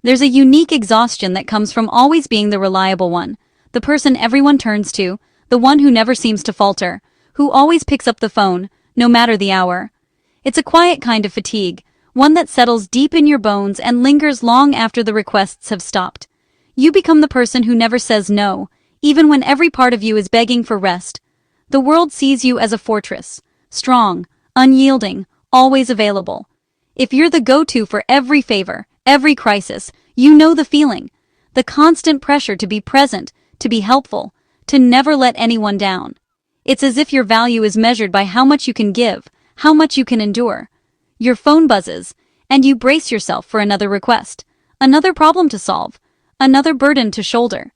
There's a unique exhaustion that comes from always being the reliable one, the person everyone turns to, the one who never seems to falter, who always picks up the phone, no matter the hour. It's a quiet kind of fatigue, one that settles deep in your bones and lingers long after the requests have stopped. You become the person who never says no, even when every part of you is begging for rest. The world sees you as a fortress, strong, unyielding, always available. If you're the go-to for every favor, every crisis, you know the feeling. The constant pressure to be present, to be helpful, to never let anyone down. It's as if your value is measured by how much you can give, how much you can endure. Your phone buzzes, and you brace yourself for another request, another problem to solve, another burden to shoulder.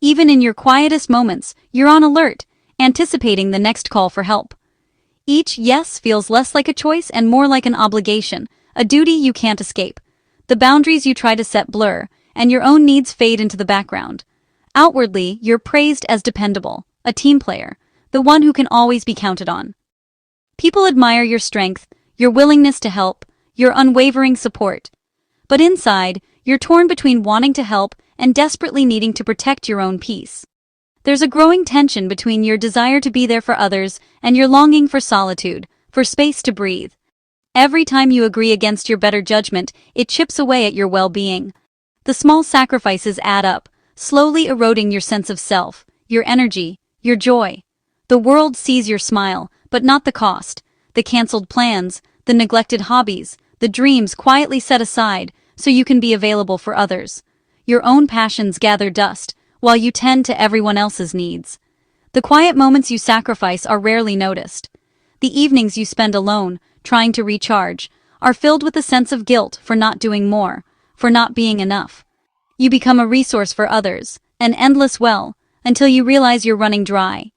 Even in your quietest moments, you're on alert, anticipating the next call for help. Each yes feels less like a choice and more like an obligation, a duty you can't escape. The boundaries you try to set blur, and your own needs fade into the background. Outwardly, you're praised as dependable, a team player, the one who can always be counted on. People admire your strength, your willingness to help, your unwavering support. But inside, you're torn between wanting to help and desperately needing to protect your own peace. There's a growing tension between your desire to be there for others and your longing for solitude, for space to breathe. Every time you agree against your better judgment, it chips away at your well-being. The small sacrifices add up, slowly eroding your sense of self, your energy, your joy. The world sees your smile, but not the cost, the canceled plans, the neglected hobbies, the dreams quietly set aside so you can be available for others. Your own passions gather dust, while you tend to everyone else's needs. The quiet moments you sacrifice are rarely noticed. The evenings you spend alone, trying to recharge, are filled with a sense of guilt for not doing more, for not being enough. You become a resource for others, an endless well, until you realize you're running dry.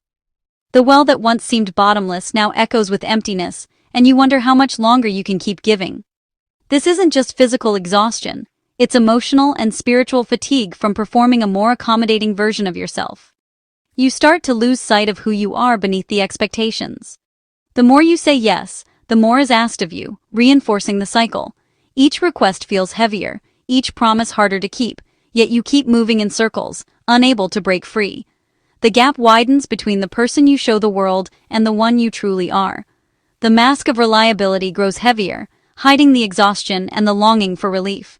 The well that once seemed bottomless now echoes with emptiness, and you wonder how much longer you can keep giving. This isn't just physical exhaustion, it's emotional and spiritual fatigue from performing a more accommodating version of yourself. You start to lose sight of who you are beneath the expectations. The more you say yes, the more is asked of you, reinforcing the cycle. Each request feels heavier, each promise harder to keep, yet you keep moving in circles, unable to break free. The gap widens between the person you show the world and the one you truly are. The mask of reliability grows heavier, hiding the exhaustion and the longing for relief.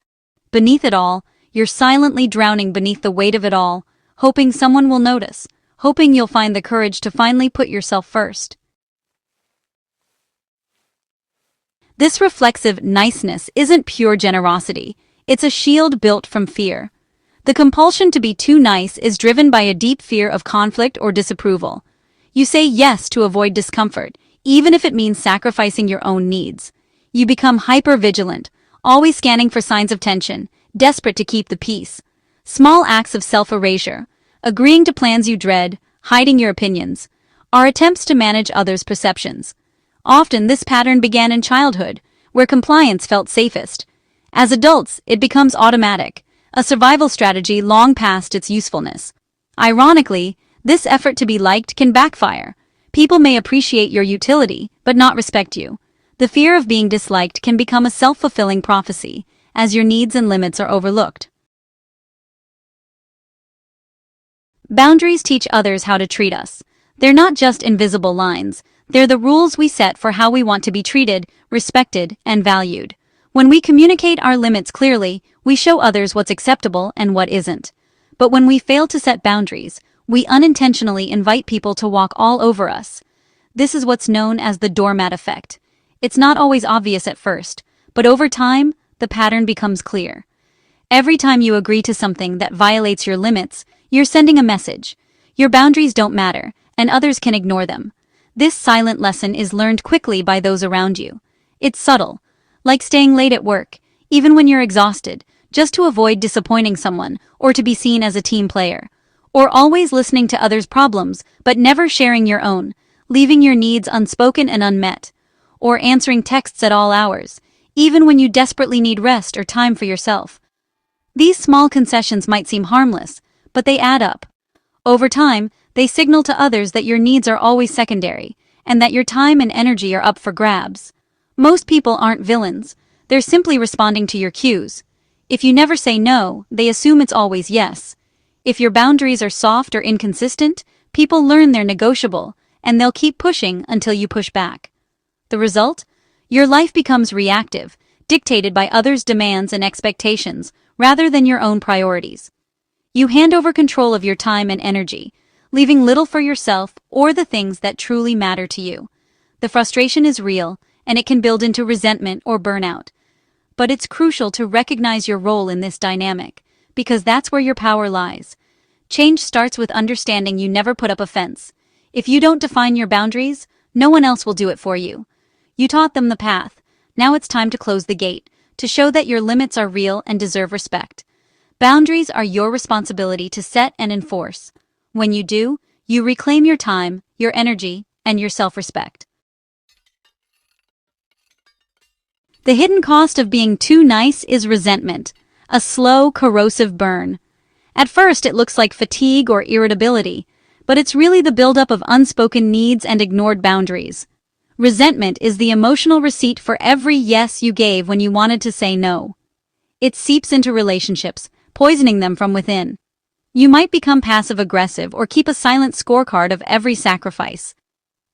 Beneath it all, you're silently drowning beneath the weight of it all, hoping someone will notice, hoping you'll find the courage to finally put yourself first. This reflexive niceness isn't pure generosity, it's a shield built from fear. The compulsion to be too nice is driven by a deep fear of conflict or disapproval. You say yes to avoid discomfort, even if it means sacrificing your own needs. You become hyper-vigilant, always scanning for signs of tension, desperate to keep the peace. Small acts of self-erasure, agreeing to plans you dread, hiding your opinions, are attempts to manage others' perceptions. Often this pattern began in childhood, where compliance felt safest. As adults, it becomes automatic, a survival strategy long past its usefulness. Ironically, this effort to be liked can backfire. People may appreciate your utility, but not respect you. The fear of being disliked can become a self-fulfilling prophecy, as your needs and limits are overlooked. Boundaries teach others how to treat us. They're not just invisible lines, they're the rules we set for how we want to be treated, respected, and valued. When we communicate our limits clearly, we show others what's acceptable and what isn't. But when we fail to set boundaries, we unintentionally invite people to walk all over us. This is what's known as the doormat effect. It's not always obvious at first, but over time, the pattern becomes clear. Every time you agree to something that violates your limits, you're sending a message. Your boundaries don't matter, and others can ignore them. This silent lesson is learned quickly by those around you. It's subtle, like staying late at work, even when you're exhausted, just to avoid disappointing someone or to be seen as a team player. Or always listening to others' problems, but never sharing your own, leaving your needs unspoken and unmet. Or answering texts at all hours, even when you desperately need rest or time for yourself. These small concessions might seem harmless, but they add up. Over time, they signal to others that your needs are always secondary, and that your time and energy are up for grabs. Most people aren't villains, they're simply responding to your cues. If you never say no, they assume it's always yes. If your boundaries are soft or inconsistent, people learn they're negotiable, and they'll keep pushing until you push back. The result? Your life becomes reactive, dictated by others' demands and expectations, rather than your own priorities. You hand over control of your time and energy, leaving little for yourself or the things that truly matter to you. The frustration is real, and it can build into resentment or burnout. But it's crucial to recognize your role in this dynamic, because that's where your power lies. Change starts with understanding you never put up a fence. If you don't define your boundaries, no one else will do it for you. You taught them the path. Now it's time to close the gate, to show that your limits are real and deserve respect. Boundaries are your responsibility to set and enforce. When you do, you reclaim your time, your energy, and your self-respect. The hidden cost of being too nice is resentment, a slow, corrosive burn. At first, it looks like fatigue or irritability, but it's really the buildup of unspoken needs and ignored boundaries. Resentment is the emotional receipt for every yes you gave when you wanted to say no. It seeps into relationships, poisoning them from within. You might become passive-aggressive or keep a silent scorecard of every sacrifice.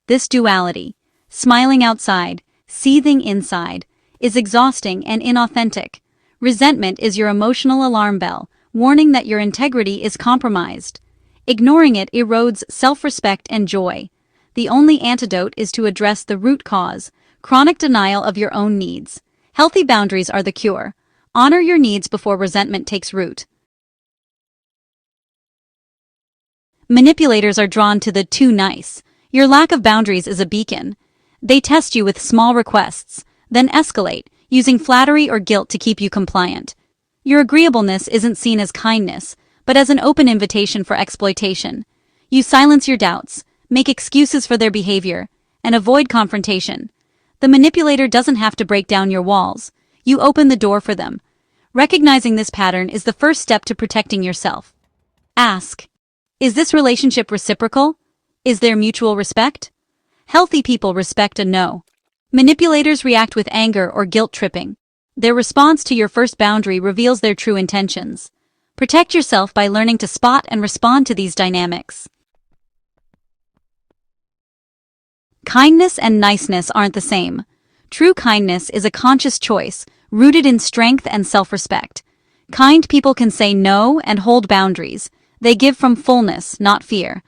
This duality, smiling outside, seething inside, is exhausting and inauthentic. Resentment is your emotional alarm bell, warning that your integrity is compromised. Ignoring it erodes self-respect and joy. The only antidote is to address the root cause, chronic denial of your own needs. Healthy boundaries are the cure. Honor your needs before resentment takes root. Manipulators are drawn to the too nice. Your lack of boundaries is a beacon. They test you with small requests, then escalate, using flattery or guilt to keep you compliant. Your agreeableness isn't seen as kindness, but as an open invitation for exploitation. You silence your doubts, make excuses for their behavior, and avoid confrontation. The manipulator doesn't have to break down your walls. You open the door for them. Recognizing this pattern is the first step to protecting yourself. Ask, is this relationship reciprocal? Is there mutual respect? Healthy people respect a no. Manipulators react with anger or guilt tripping. Their response to your first boundary reveals their true intentions. Protect yourself by learning to spot and respond to these dynamics. Kindness and niceness aren't the same. True kindness is a conscious choice, rooted in strength and self-respect. Kind people can say no and hold boundaries. They give from fullness, not fear.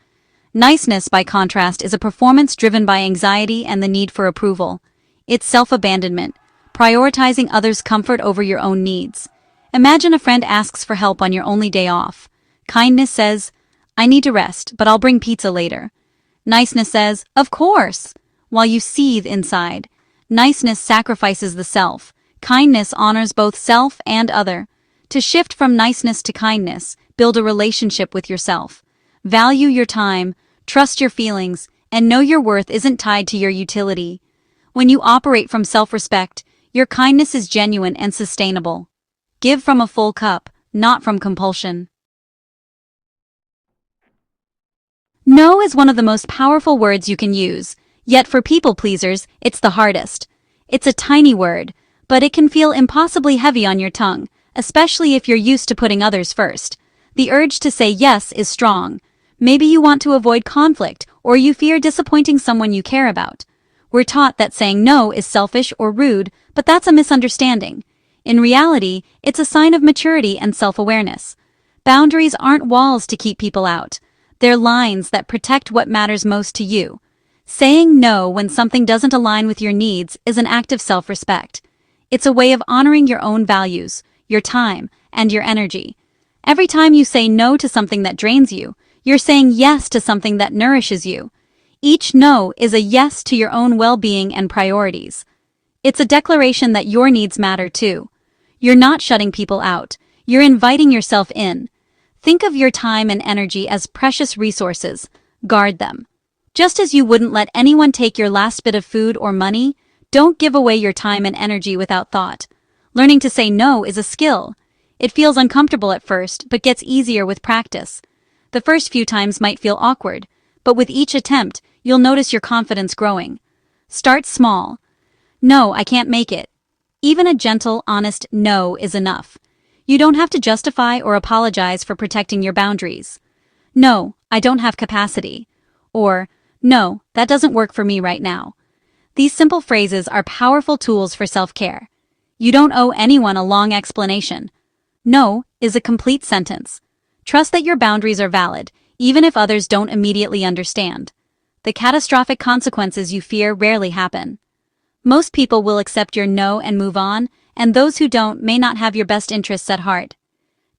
Niceness, by contrast, is a performance driven by anxiety and the need for approval. It's self-abandonment, prioritizing others' comfort over your own needs. Imagine a friend asks for help on your only day off. Kindness says, I need to rest, but I'll bring pizza later. Niceness says, of course, while you seethe inside. Niceness sacrifices the self. Kindness honors both self and other. To shift from niceness to kindness, build a relationship with yourself. Value your time, trust your feelings, and know your worth isn't tied to your utility. When you operate from self-respect, your kindness is genuine and sustainable. Give from a full cup, not from compulsion. No is one of the most powerful words you can use, yet for people pleasers, it's the hardest. It's a tiny word, but it can feel impossibly heavy on your tongue, especially if you're used to putting others first. The urge to say yes is strong. Maybe you want to avoid conflict, or you fear disappointing someone you care about. We're taught that saying no is selfish or rude, but that's a misunderstanding. In reality, it's a sign of maturity and self-awareness. Boundaries aren't walls to keep people out. They're lines that protect what matters most to you. Saying no when something doesn't align with your needs is an act of self-respect. It's a way of honoring your own values, your time, and your energy. Every time you say no to something that drains you, you're saying yes to something that nourishes you. Each no is a yes to your own well-being and priorities. It's a declaration that your needs matter too. You're not shutting people out. You're inviting yourself in. Think of your time and energy as precious resources. Guard them. Just as you wouldn't let anyone take your last bit of food or money, don't give away your time and energy without thought. Learning to say no is a skill. It feels uncomfortable at first, but gets easier with practice. The first few times might feel awkward, but with each attempt, you'll notice your confidence growing. Start small. No, I can't make it. Even a gentle, honest no is enough. You don't have to justify or apologize for protecting your boundaries. No, I don't have capacity. Or, no, that doesn't work for me right now. These simple phrases are powerful tools for self-care. You don't owe anyone a long explanation. No is a complete sentence. Trust that your boundaries are valid, even if others don't immediately understand. The catastrophic consequences you fear rarely happen. Most people will accept your no and move on, and those who don't may not have your best interests at heart.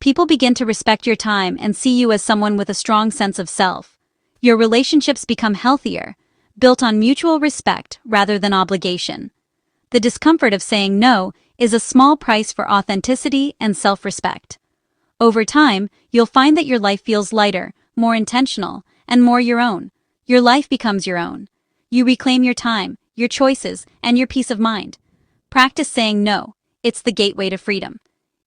People begin to respect your time and see you as someone with a strong sense of self. Your relationships become healthier, built on mutual respect rather than obligation. The discomfort of saying no is a small price for authenticity and self-respect. Over time, you'll find that your life feels lighter, more intentional, and more your own. Your life becomes your own. You reclaim your time, your choices, and your peace of mind. Practice saying no. It's the gateway to freedom.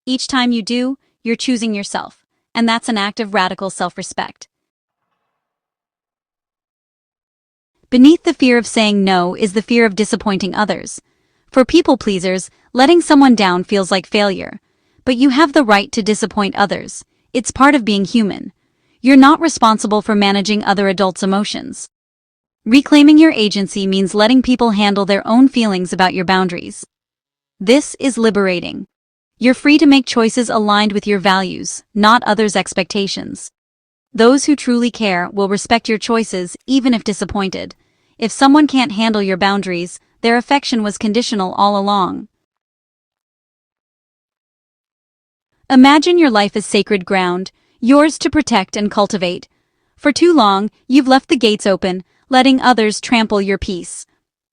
Each time you do, you're choosing yourself, and that's an act of radical self-respect. Beneath the fear of saying no is the fear of disappointing others. For people pleasers, letting someone down feels like failure. But you have the right to disappoint others. It's part of being human. You're not responsible for managing other adults' emotions. Reclaiming your agency means letting people handle their own feelings about your boundaries. This is liberating. You're free to make choices aligned with your values, not others' expectations. Those who truly care will respect your choices even if disappointed. If someone can't handle your boundaries, their affection was conditional all along. Imagine your life as sacred ground, yours to protect and cultivate. For too long, you've left the gates open, letting others trample your peace.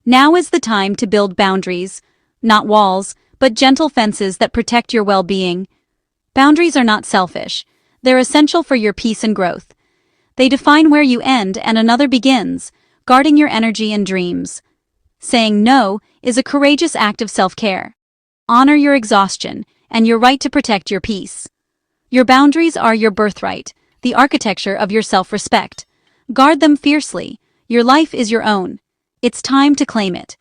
Now is the time to build boundaries, not walls, but gentle fences that protect your well-being. Boundaries are not selfish. They're essential for your peace and growth. They define where you end and another begins, guarding your energy and dreams. Saying no is a courageous act of self-care. Honor your exhaustion and your right to protect your peace. Your boundaries are your birthright, the architecture of your self-respect. Guard them fiercely. Your life is your own. It's time to claim it.